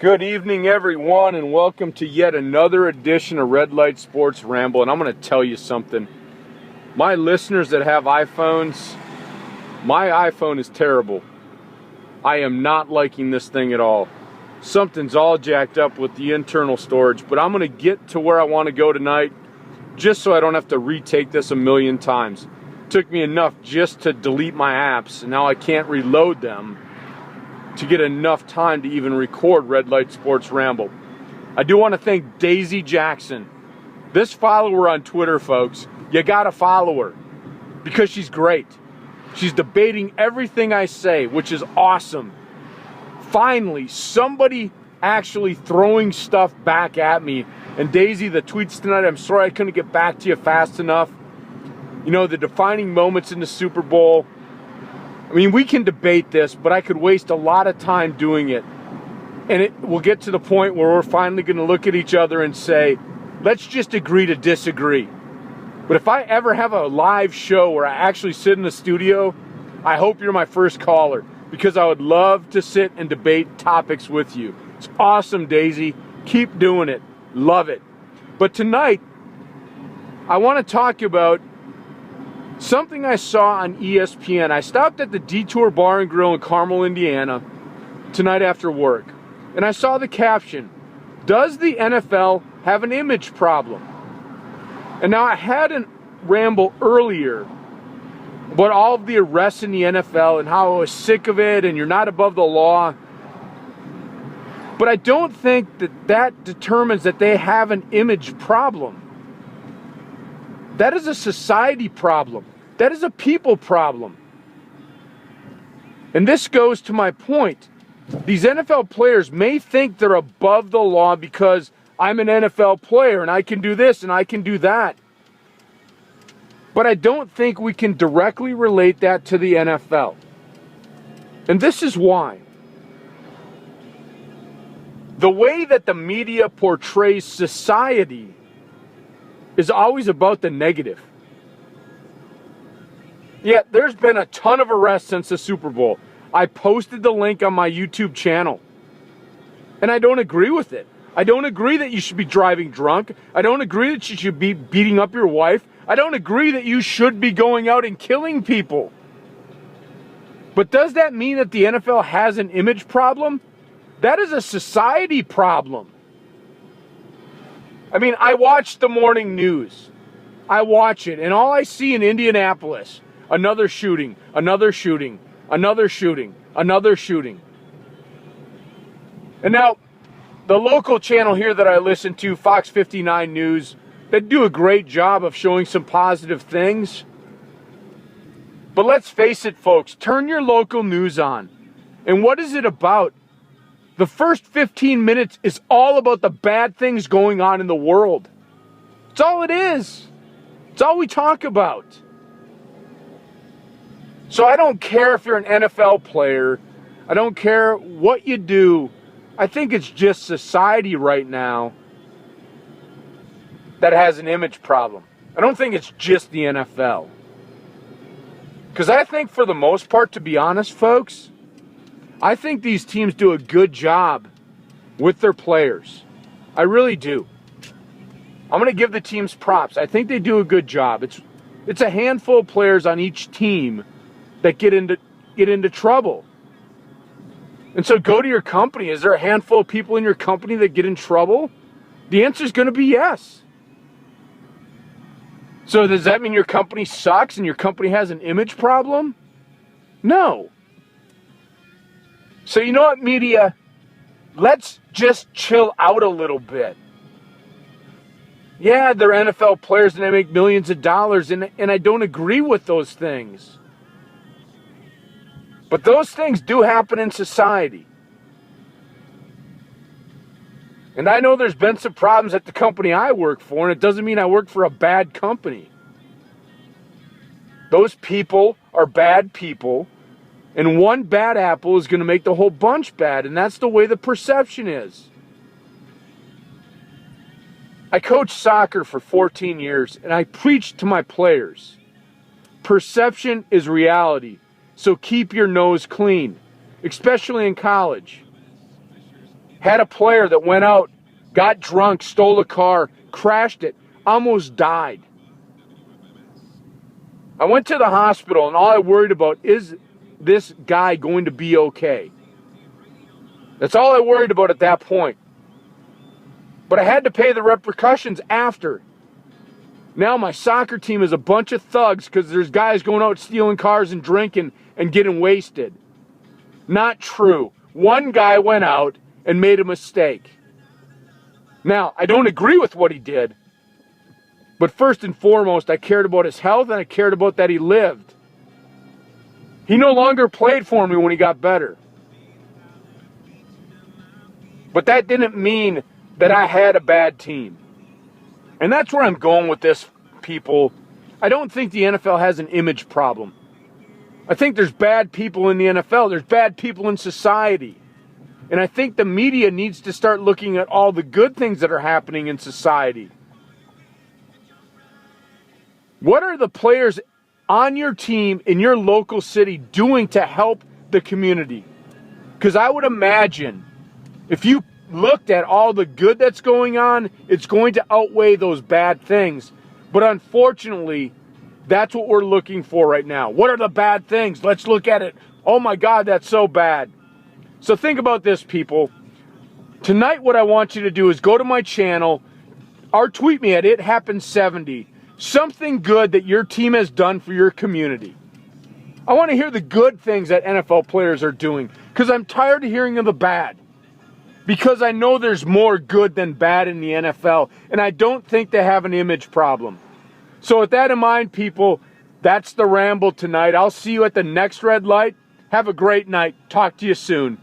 Good evening, everyone, and welcome to yet another edition of Light Sports Ramble. And I'm going to tell you something. My listeners that have iPhones, my iPhone is terrible. I am not liking this thing at all. Something's all jacked up with the internal storage, but I'm going to get to where I want to go tonight just so I don't have to retake this a million times. It took me enough just to delete my apps, and now I can't reload them to get enough time to even record Light Sports Ramble. I do want to thank Daisy Jackson. This follower on Twitter, folks, you gotta follow her because she's great. She's debating everything I say, which is awesome. Finally, somebody actually throwing stuff back at me. And Daisy, the tweets tonight, I'm sorry I couldn't get back to you fast enough. You know, the defining moments in the Super Bowl. I mean, we can debate this, but I could waste a lot of time doing it. And it will get to the point where we're finally going to look at each other and say, let's just agree to disagree. But if I ever have a live show where I actually sit in the studio, I hope you're my first caller because I would love to sit and debate topics with you. It's awesome, Daisy. Keep doing it. Love it. But tonight, I want to talk about something I saw on ESPN. I stopped at the Detour Bar and Grill in Carmel, Indiana, tonight after work. And I saw the caption, "Does the NFL have an image problem?" And now I had a ramble earlier about all of the arrests in the NFL and how I was sick of it and you're not above the law. But I don't think that determines that they have an image problem. That is a society problem. That is a people problem. And this goes to my point. These NFL players may think they're above the law because I'm an NFL player and I can do this and I can do that. But I don't think we can directly relate that to the NFL. And this is why. The way that the media portrays society is always about the negative. Yeah, there's been a ton of arrests since the Super Bowl. I posted the link on my YouTube channel. And I don't agree with it. I don't agree that you should be driving drunk. I don't agree that you should be beating up your wife. I don't agree that you should be going out and killing people. But does that mean that the NFL has an image problem? That is a society problem. I mean, I watch the morning news. I watch it, and all I see in Indianapolis, another shooting, another shooting, another shooting, another shooting. And now, the local channel here that I listen to, Fox 59 News, they do a great job of showing some positive things. But let's face it, folks, turn your local news on. And what is it about? The first 15 minutes is all about the bad things going on in the world. It's all it is. It's all we talk about. So I don't care if you're an NFL player. I don't care what you do. I think it's just society right now that has an image problem. I don't think it's just the NFL. Because I think for the most part, to be honest, folks, I think these teams do a good job with their players. I really do. I'm going to give the teams props. I think they do a good job. It's a handful of players on each team that get into trouble. And so go to your company. Is there a handful of people in your company that get in trouble? The answer is going to be yes. So does that mean your company sucks and your company has an image problem? No. So you know what, media? Let's just chill out a little bit. Yeah, they're NFL players and they make millions of dollars, and I don't agree with those things. But those things do happen in society. And I know there's been some problems at the company I work for, and it doesn't mean I work for a bad company. Those people are bad people. And one bad apple is going to make the whole bunch bad. And that's the way the perception is. I coached soccer for 14 years. And I preached to my players. Perception is reality. So keep your nose clean. Especially in college. had a player that went out, got drunk, stole a car, crashed it, almost died. I went to the hospital, and all I worried about is this guy going to be okay. That's all I worried about at that point. But I had to pay the repercussions after. Now my soccer team is a bunch of thugs because there's guys going out stealing cars and drinking and getting wasted. Not true. One guy went out and made a mistake. Now, I don't agree with what he did, but first and foremost, I cared about his health and I cared about that he lived. He no longer played for me when he got better. But that didn't mean that I had a bad team. And that's where I'm going with this, people. I don't think the NFL has an image problem. I think there's bad people in the NFL. There's bad people in society. And I think the media needs to start looking at all the good things that are happening in society. What are the players on your team in your local city doing to help the community? Because I would imagine if you looked at all the good that's going on, it's going to outweigh those bad things. But unfortunately, that's what we're looking for right now. What are the bad things? Let's look at it. Oh my God, that's so bad. So think about this, people. Tonight, what I want you to do is go to my channel or tweet me at ithappened70. Something good that your team has done for your community. I want to hear the good things that NFL players are doing because I'm tired of hearing of the bad. Because I know there's more good than bad in the NFL, and I don't think they have an image problem. So with that in mind, people, that's the ramble tonight. I'll see you at the next red light. Have a great night. Talk to you soon.